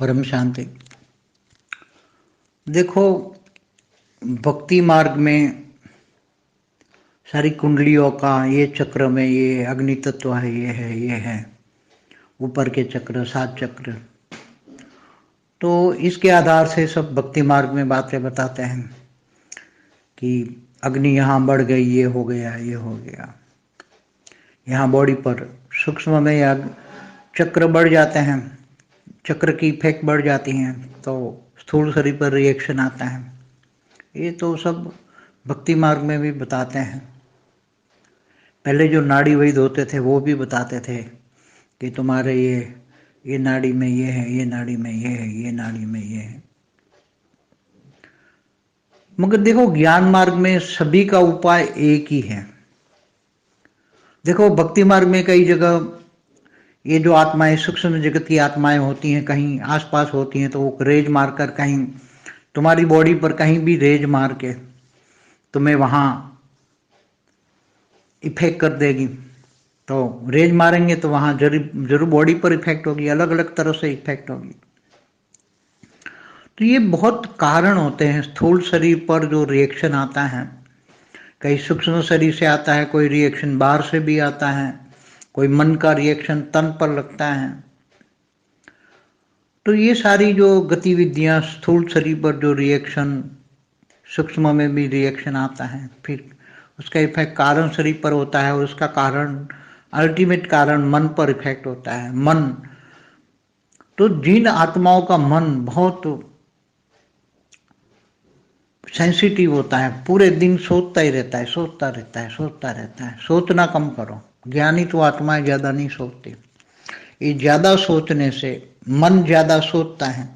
परम शांति। देखो, भक्ति मार्ग में सारी कुंडलियों का ये चक्र में ये अग्नि तत्व है, ये है ऊपर के चक्र, 7 चक्र। तो इसके आधार से सब भक्ति मार्ग में बातें बताते हैं कि अग्नि यहाँ बढ़ गई, ये हो गया, ये हो गया। यहाँ बॉडी पर सूक्ष्म में या चक्र बढ़ जाते हैं, चक्र की इफेक्ट बढ़ जाती हैं तो स्थूल शरीर पर रिएक्शन आता है। ये तो सब भक्ति मार्ग में भी बताते हैं। पहले जो नाड़ी वैद्य होते थे वो भी बताते थे कि तुम्हारे ये नाड़ी में ये है, ये नाड़ी में ये है, ये नाड़ी में ये है। मगर देखो, ज्ञान मार्ग में सभी का उपाय एक ही है। देखो, भक्ति मार्ग में कई जगह ये जो आत्माएं, सूक्ष्म जगत की आत्माएं होती हैं, कहीं आसपास होती हैं, तो वो रेज मारकर कहीं तुम्हारी बॉडी पर कहीं भी रेज मार के तुम्हें वहां इफेक्ट कर देगी। तो रेज मारेंगे तो वहां जरूर बॉडी पर इफेक्ट होगी, अलग अलग तरह से इफेक्ट होगी। तो ये बहुत कारण होते हैं स्थूल शरीर पर जो रिएक्शन आता है। कई सूक्ष्म शरीर से आता है, कोई रिएक्शन बाहर से भी आता है, कोई मन का रिएक्शन तन पर लगता है। तो ये सारी जो गतिविधियां, स्थूल शरीर पर जो रिएक्शन, सूक्ष्म में भी रिएक्शन आता है, फिर उसका इफेक्ट कारण शरीर पर होता है और उसका कारण, अल्टीमेट कारण मन पर इफेक्ट होता है। मन तो जिन आत्माओं का मन बहुत सेंसिटिव होता है, पूरे दिन सोचता ही रहता है, सोचता रहता है। सोचना कम करो। ज्ञानी तो आत्माएं ज्यादा नहीं सोचती। ये ज्यादा सोचने से मन ज्यादा सोचता है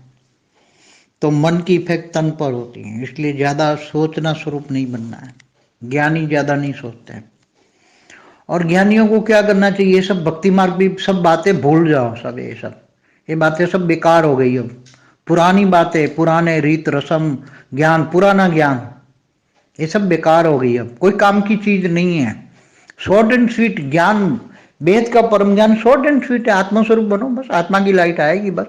तो मन की इफेक्ट तन पर होती है। इसलिए ज्यादा सोचना स्वरूप नहीं बनना है। ज्ञानी ज्यादा नहीं सोचते हैं। और ज्ञानियों को क्या करना चाहिए? ये सब भक्ति मार्ग भी सब बातें भूल जाओ। सब ये बातें सब बेकार हो गई। अब पुरानी बातें, पुराने रीत रस्म, ज्ञान, पुराना ज्ञान, ये सब बेकार हो गई। अब कोई काम की चीज नहीं है। शॉर्ट एंड स्वीट ज्ञान, वेद का परम ज्ञान शॉर्ट एंड स्वीट है। आत्मस्वरूप बनो, बस आत्मा की लाइट आएगी। बस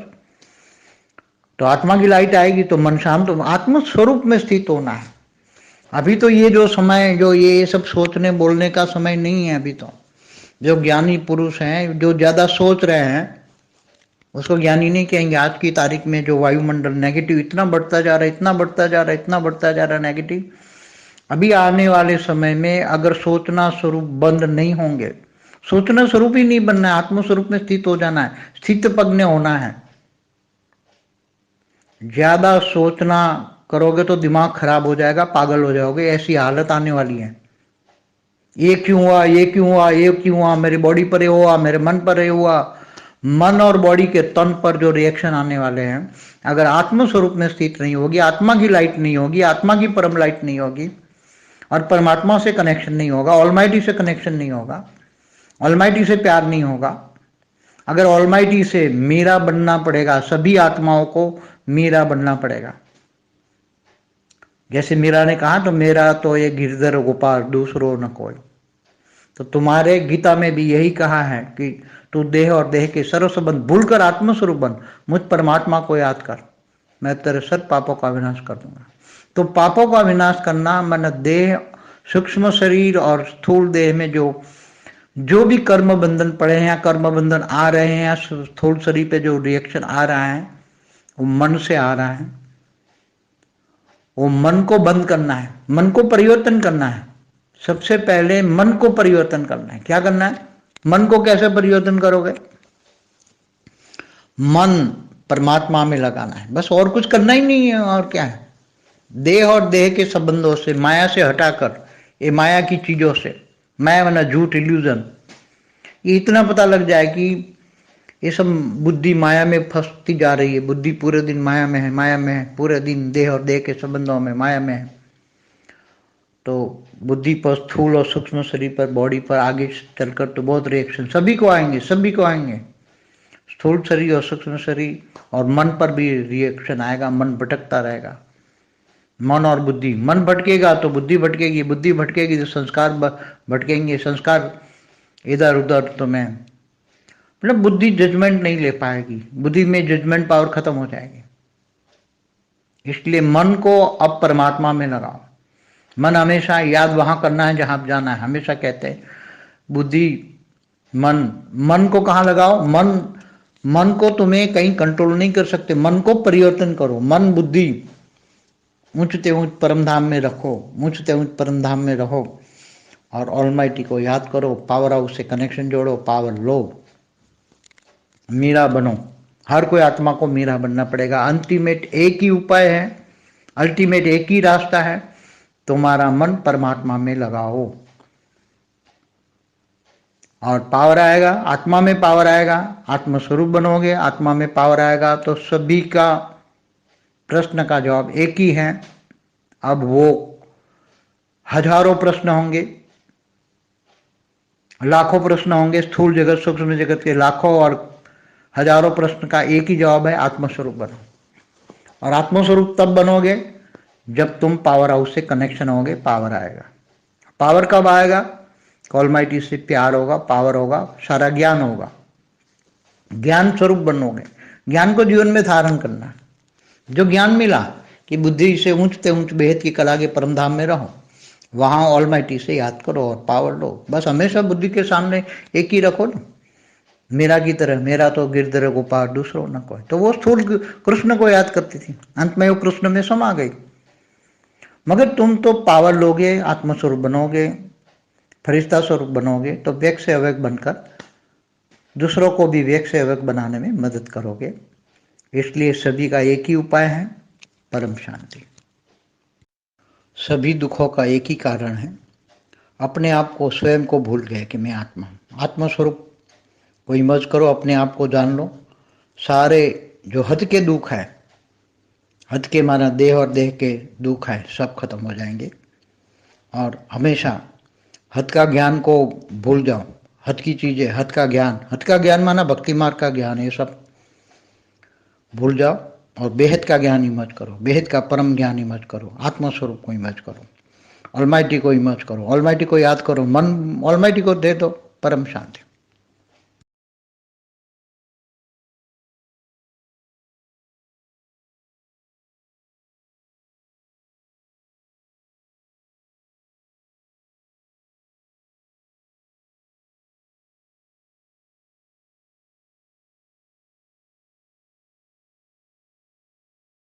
तो आत्मा की लाइट आएगी तो मन शांत हो, आत्मस्वरूप में स्थित होना है। अभी तो ये जो समय, जो ये सब सोचने बोलने का समय नहीं है। अभी तो जो ज्ञानी पुरुष हैं, जो ज्यादा सोच रहे हैं, उसको ज्ञानी नहीं कहेंगे। आज की तारीख में जो वायुमंडल नेगेटिव इतना बढ़ता जा रहा है, इतना बढ़ता जा रहा है नेगेटिव, अभी आने वाले समय में अगर सोचना स्वरूप बंद नहीं होंगे, सोचना स्वरूप ही नहीं बनना है, आत्मस्वरूप में स्थित हो जाना है, स्थित प्रज्ञ होना है। ज्यादा सोचना करोगे तो दिमाग खराब हो जाएगा, पागल हो जाओगे, ऐसी हालत आने वाली है। ये क्यों हुआ, ये क्यों हुआ, ये क्यों हुआ, मेरी बॉडी पर ये हुआ, मेरे मन पर ये हुआ। मन और बॉडी के तन पर जो रिएक्शन आने वाले हैं, अगर आत्म स्वरूप में स्थित नहीं होगी, आत्मा की लाइट नहीं होगी, आत्मा की परम लाइट नहीं होगी, और परमात्मा से कनेक्शन नहीं होगा, ऑलमाइटी से कनेक्शन नहीं होगा, ऑलमाइटी से प्यार नहीं होगा। अगर ऑलमाइटी से मीरा बनना पड़ेगा, सभी आत्माओं को मीरा बनना पड़ेगा। जैसे मीरा ने कहा, तो मेरा तो ये गिरधर गोपाल, दूसरो न कोई। तो तुम्हारे गीता में भी यही कहा है कि तू देह और देह के सर्व संबंध भूलकर आत्मस्वरूप बन, मुझ परमात्मा को याद कर, मैं तेरे सब पापों का विनाश कर दूंगा। तो पापों का विनाश करना मन, देह, सूक्ष्म शरीर और स्थूल देह में जो भी कर्म बंधन पड़े हैं या कर्म बंधन आ रहे हैं, या स्थूल शरीर पे जो रिएक्शन आ रहा है वो मन से आ रहा है। वो मन को बंद करना है, मन को परिवर्तन करना है। सबसे पहले मन को परिवर्तन करना है। क्या करना है? मन को कैसे परिवर्तन करोगे? मन परमात्मा में लगाना है, बस और कुछ करना ही नहीं है। और क्या है? देह और देह के संबंधों से, माया से हटाकर, ये माया की चीजों से, माया वरना झूठ, इल्यूजन, ये इतना पता लग जाए कि ये सब बुद्धि माया में फंसती जा रही है। बुद्धि पूरे दिन माया में है, माया में है, पूरे दिन देह और देह के संबंधों में, माया में है। तो बुद्धि पर, स्थूल और सूक्ष्म शरीर पर, बॉडी पर आगे चलकर तो बहुत रिएक्शन सभी को आएंगे, सभी को आएंगे। स्थूल शरीर और सूक्ष्म शरीर और मन पर भी रिएक्शन आएगा। मन भटकता रहेगा। मन और बुद्धि, मन भटकेगा तो बुद्धि भटकेगी, बुद्धि भटकेगी तो संस्कार भटकेंगे, संस्कार इधर उधर तुम्हें मतलब बुद्धि जजमेंट नहीं ले पाएगी, बुद्धि में जजमेंट पावर खत्म हो जाएगी। इसलिए मन को अब परमात्मा में लगाओ। मन हमेशा याद वहां करना है जहां आप जाना है। हमेशा कहते हैं बुद्धि मन, मन को कहाँ लगाओ? मन को तुम्हें कहीं कंट्रोल नहीं कर सकते। मन को परिवर्तन करो। मन बुद्धि ऊंचते ऊंच परम धाम में रखो, ऊंचते ऊंच परम धाम में रहो और ऑलमाइटी को याद करो। पावर हाउस से कनेक्शन जोड़ो, पावर लो, मीरा बनो। हर कोई आत्मा को मीरा बनना पड़ेगा। अल्टीमेट एक ही उपाय है, अल्टीमेट एक ही रास्ता है, तुम्हारा मन परमात्मा में लगाओ और पावर आएगा। आत्मा में पावर आएगा, आत्मस्वरूप बनोगे, आत्मा में पावर आएगा तो सभी का प्रश्न का जवाब एक ही है। अब वो हजारों प्रश्न होंगे, लाखों प्रश्न होंगे, स्थूल जगत सूक्ष्म जगत के लाखों और हजारों प्रश्न का एक ही जवाब है, आत्मस्वरूप बनो। और आत्मस्वरूप तब बनोगे जब तुम पावर हाउस से कनेक्शन होगे, पावर आएगा। पावर कब आएगा? ऑलमाइटी से प्यार होगा, पावर होगा, सारा ज्ञान होगा, ज्ञान स्वरूप बनोगे। ज्ञान को जीवन में धारण करना। जो ज्ञान मिला कि बुद्धि से ऊंचते ऊंच बेहद की कला के परम धाम में रहो, वहां ऑलमाइटी से याद करो और पावर लो। बस हमेशा बुद्धि के सामने एक ही रखो ना, मेरा की तरह, मेरा तो गिरधर गोपाल दूसरों न कोई। तो वो स्थूल कृष्ण को याद करती थी, अंत में वो कृष्ण में समा गई। मगर तुम तो पावर लोगे, आत्मस्वरूप बनोगे, फरिश्ता स्वरूप बनोगे तो व्यक्त से अव्यक्त बनकर दूसरों को भी व्यक्त से अव्यक्त बनाने में मदद करोगे। इसलिए सभी का एक ही उपाय है, परम शांति। सभी दुखों का एक ही कारण है, अपने आप को, स्वयं को भूल गए कि मैं आत्मा हूं। आत्मस्वरूप को इमर्ज करो, अपने आप को जान लो। सारे जो हद के दुख है, हद के माना देह और देह के दुख है, सब खत्म हो जाएंगे। और हमेशा हद का ज्ञान को भूल जाओ। हद की चीजें, हद का ज्ञान माना भक्ति मार्ग का ज्ञान, ये सब भूल जाओ और बेहद का ज्ञान इमर्ज करो, बेहद का परम ज्ञान इमर्ज करो, आत्मस्वरूप को इमर्ज करो, ऑलमाइटी को इमर्ज करो, ऑलमाइटी को याद करो, मन ऑलमाइटी को दे दो, परम शांति।